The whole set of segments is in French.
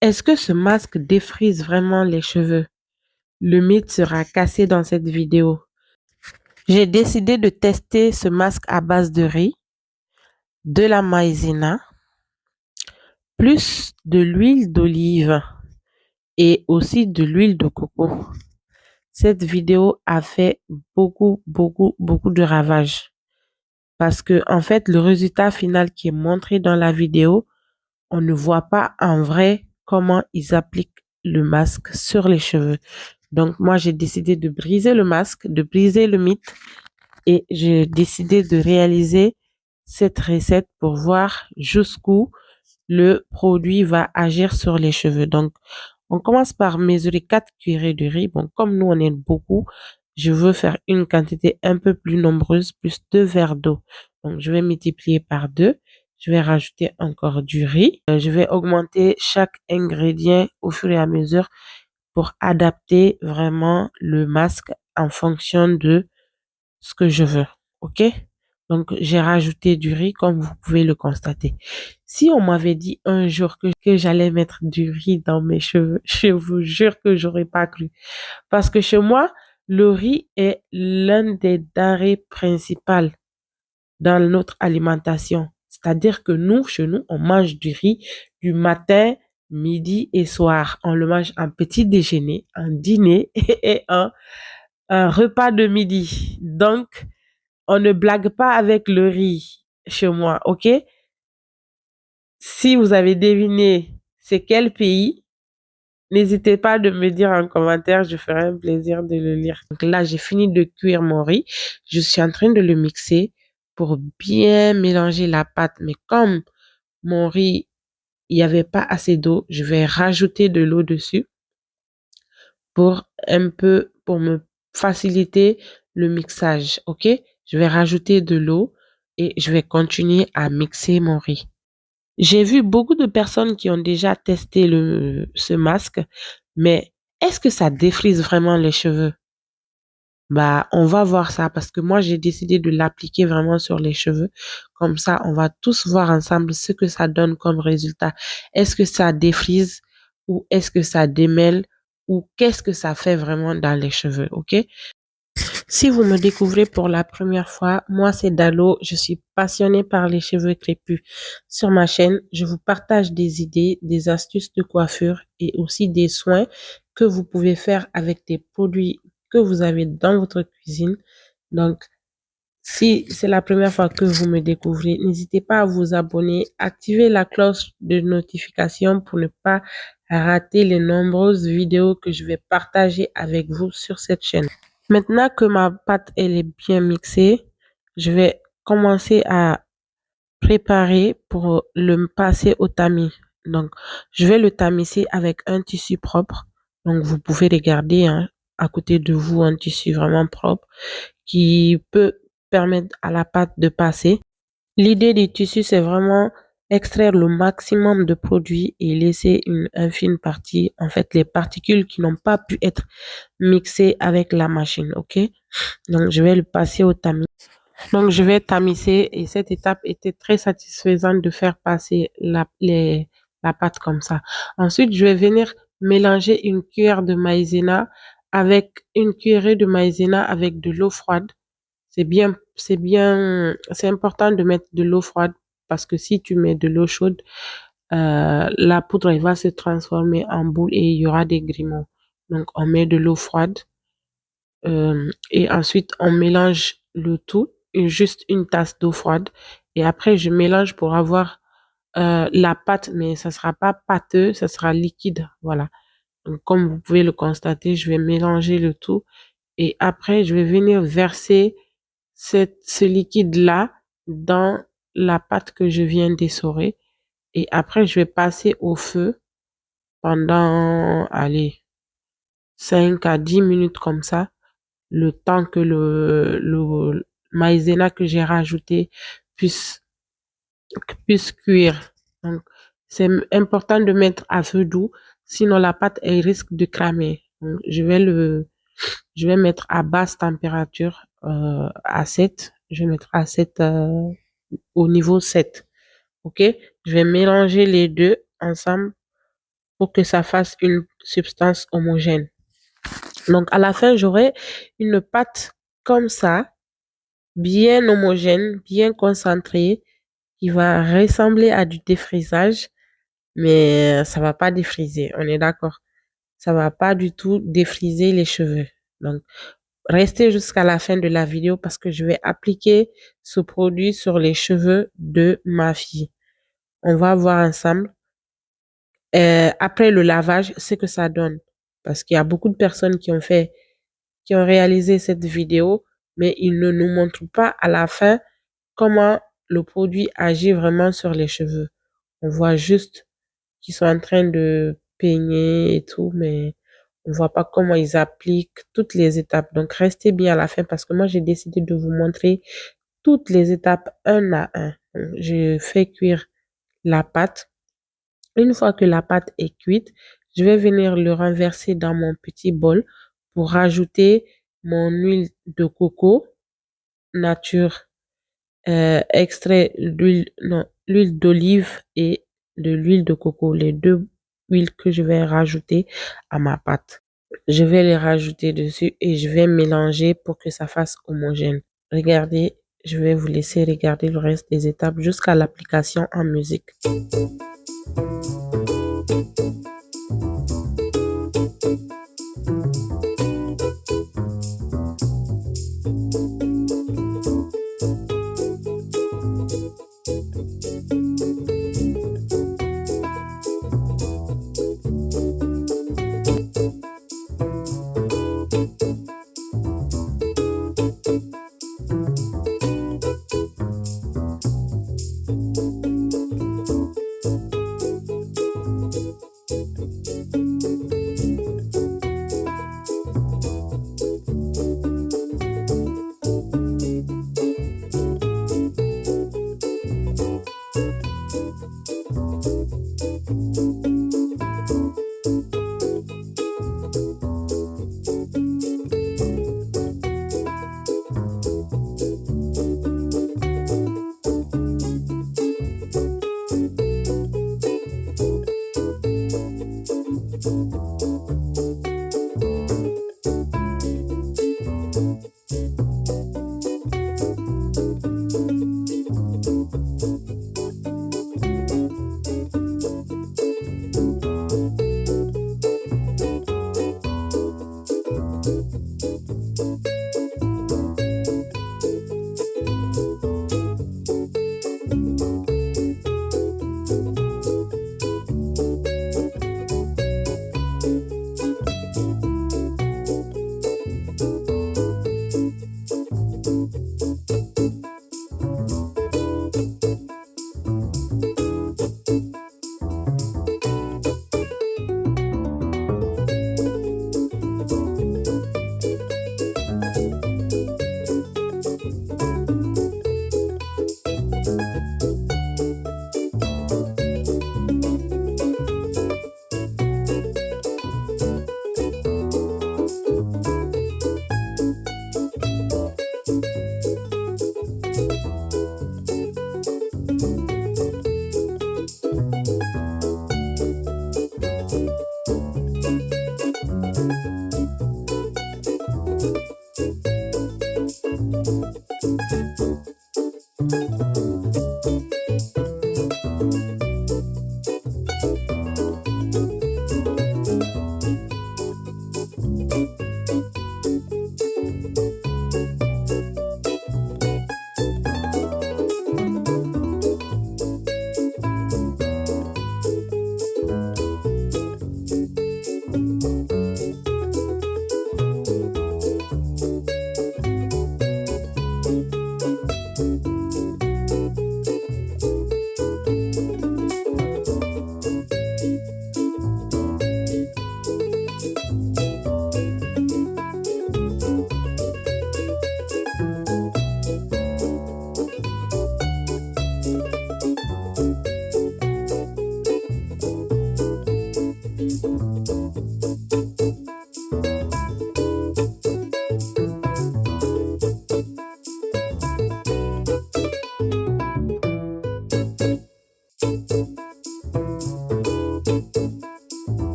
Est-ce que ce masque défrise vraiment les cheveux? Le mythe sera cassé dans cette vidéo. J'ai décidé de tester ce masque à base de riz, de la maïzena, plus de l'huile d'olive et aussi de l'huile de coco. Cette vidéo a fait beaucoup de ravages parce que, en fait, le résultat final qui est montré dans la vidéo, on ne voit pas en vrai comment ils appliquent le masque sur les cheveux. Donc, moi, j'ai décidé de briser le masque, de briser le mythe et j'ai décidé de réaliser cette recette pour voir jusqu'où le produit va agir sur les cheveux. Donc, on commence par mesurer 4 cuillerées de riz. Bon, comme nous, on est beaucoup, je veux faire une quantité un peu plus nombreuse, plus 2 verres d'eau. Donc, je vais multiplier par 2. Je vais rajouter encore du riz. Je vais augmenter chaque ingrédient au fur et à mesure pour adapter vraiment le masque en fonction de ce que je veux. OK? Donc, j'ai rajouté du riz comme vous pouvez le constater. Si on m'avait dit un jour que j'allais mettre du riz dans mes cheveux, je vous jure que j'aurais pas cru. Parce que chez moi, le riz est l'un des denrées principales dans notre alimentation. C'est-à-dire que nous, chez nous, on mange du riz du matin, midi et soir. On le mange en petit déjeuner, en dîner et un repas de midi. Donc, on ne blague pas avec le riz chez moi, ok? Si vous avez deviné c'est quel pays, n'hésitez pas de me dire en commentaire, je ferai un plaisir de le lire. Donc là, j'ai fini de cuire mon riz. Je suis en train de le mixer pour bien mélanger la pâte. Mais comme mon riz, il n'y avait pas assez d'eau, je vais rajouter de l'eau dessus pour me faciliter le mixage, ok? Je vais rajouter de l'eau et je vais continuer à mixer mon riz. J'ai vu beaucoup de personnes qui ont déjà testé ce masque, mais est-ce que ça défrise vraiment les cheveux? Bah, on va voir ça parce que moi, j'ai décidé de l'appliquer vraiment sur les cheveux. Comme ça, on va tous voir ensemble ce que ça donne comme résultat. Est-ce que ça défrise ou est-ce que ça démêle ou qu'est-ce que ça fait vraiment dans les cheveux, ok? Si vous me découvrez pour la première fois, moi c'est Dalo, je suis passionnée par les cheveux crépus. Sur ma chaîne, je vous partage des idées, des astuces de coiffure et aussi des soins que vous pouvez faire avec des produits que vous avez dans votre cuisine. Donc, si c'est la première fois que vous me découvrez, n'hésitez pas à vous abonner, activer la cloche de notification pour ne pas rater les nombreuses vidéos que je vais partager avec vous sur cette chaîne. Maintenant que ma pâte elle est bien mixée, je vais commencer à préparer pour le passer au tamis. Donc, je vais le tamiser avec un tissu propre. Donc, vous pouvez regarder hein, à côté de vous un tissu vraiment propre qui peut permettre à la pâte de passer. L'idée du tissu, c'est vraiment extraire le maximum de produits et laisser une infime partie, en fait, les particules qui n'ont pas pu être mixées avec la machine, ok? Donc, je vais le passer au tamis. Donc, je vais tamiser et cette étape était très satisfaisante de faire passer la pâte comme ça. Ensuite, je vais venir mélanger une cuillère de maïzena avec une cuillerée de maïzena avec de l'eau froide. C'est important de mettre de l'eau froide parce que si tu mets de l'eau chaude, la poudre elle va se transformer en boule et il y aura des grimauds. Donc, on met de l'eau froide et ensuite on mélange le tout, juste une tasse d'eau froide. Et après, je mélange pour avoir la pâte, mais ça sera pas pâteux, ça sera liquide. Voilà. Donc, comme vous pouvez le constater, je vais mélanger le tout et après, je vais venir verser ce liquide-là dans la pâte que je viens d'essorer. Et après, je vais passer au feu pendant, allez, 5 à 10 minutes comme ça, le temps que le maïzena que j'ai rajouté puisse, puisse cuire. Donc, c'est important de mettre à feu doux, sinon la pâte, elle risque de cramer. Donc, je vais mettre à basse température, à 7. Je vais mettre à 7, au niveau 7. OK? Je vais mélanger les deux ensemble pour que ça fasse une substance homogène. Donc, à la fin, j'aurai une pâte comme ça, bien homogène, bien concentrée, qui va ressembler à du défrisage, mais ça va pas défriser, on est d'accord. Ça va pas du tout défriser les cheveux. Donc, restez jusqu'à la fin de la vidéo parce que je vais appliquer ce produit sur les cheveux de ma fille. On va voir ensemble, après le lavage, ce que ça donne. Parce qu'il y a beaucoup de personnes qui ont réalisé cette vidéo, mais ils ne nous montrent pas à la fin comment le produit agit vraiment sur les cheveux. On voit juste qu'ils sont en train de peigner et tout, mais on voit pas comment ils appliquent toutes les étapes. Donc, restez bien à la fin parce que moi, j'ai décidé de vous montrer toutes les étapes un à un. Je fais cuire la pâte. Une fois que la pâte est cuite, je vais venir le renverser dans mon petit bol pour rajouter mon huile de coco nature, extrait d'huile, non, l'huile d'olive et de l'huile de coco, les deux huiles que je vais rajouter à ma pâte. Je vais les rajouter dessus et je vais mélanger pour que ça fasse homogène. Regardez, je vais vous laisser regarder le reste des étapes jusqu'à l'application en musique.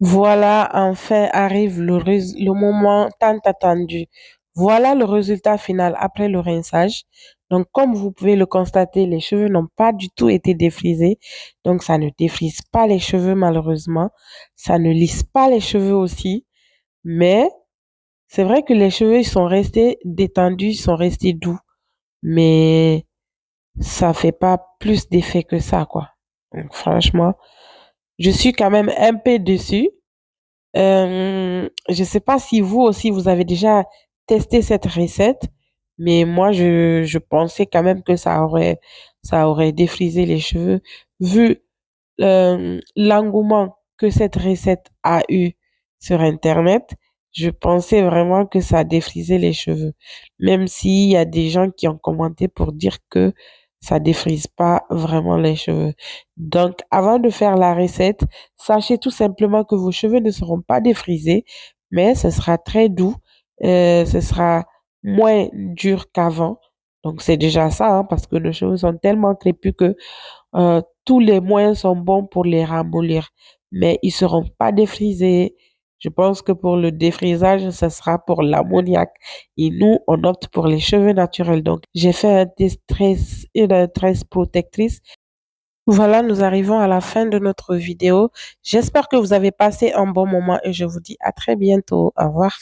Voilà, enfin arrive le moment tant attendu. Voilà le résultat final après le rinçage. Donc, comme vous pouvez le constater, les cheveux n'ont pas du tout été défrisés. Donc, ça ne défrise pas les cheveux malheureusement. Ça ne lisse pas les cheveux aussi. Mais c'est vrai que les cheveux, ils sont restés détendus, ils sont restés doux. Mais ça fait pas plus d'effet que ça, quoi. Donc, franchement, je suis quand même un peu déçue. Je ne sais pas si vous aussi, vous avez déjà testé cette recette, mais moi, je pensais quand même que ça aurait défrisé les cheveux, vu l'engouement que cette recette a eu sur Internet. Je pensais vraiment que ça défrisait les cheveux, même s'il y a des gens qui ont commenté pour dire que ça défrise pas vraiment les cheveux. Donc, avant de faire la recette, sachez tout simplement que vos cheveux ne seront pas défrisés, mais ce sera très doux, ce sera moins dur qu'avant. Donc, c'est déjà ça, hein, parce que nos cheveux sont tellement crépus que tous les moyens sont bons pour les ramollir, mais ils seront pas défrisés. Je pense que pour le défrisage, ce sera pour l'ammoniac. Et nous, on opte pour les cheveux naturels. Donc, j'ai fait une tresse protectrice. Voilà, nous arrivons à la fin de notre vidéo. J'espère que vous avez passé un bon moment et je vous dis à très bientôt. Au revoir.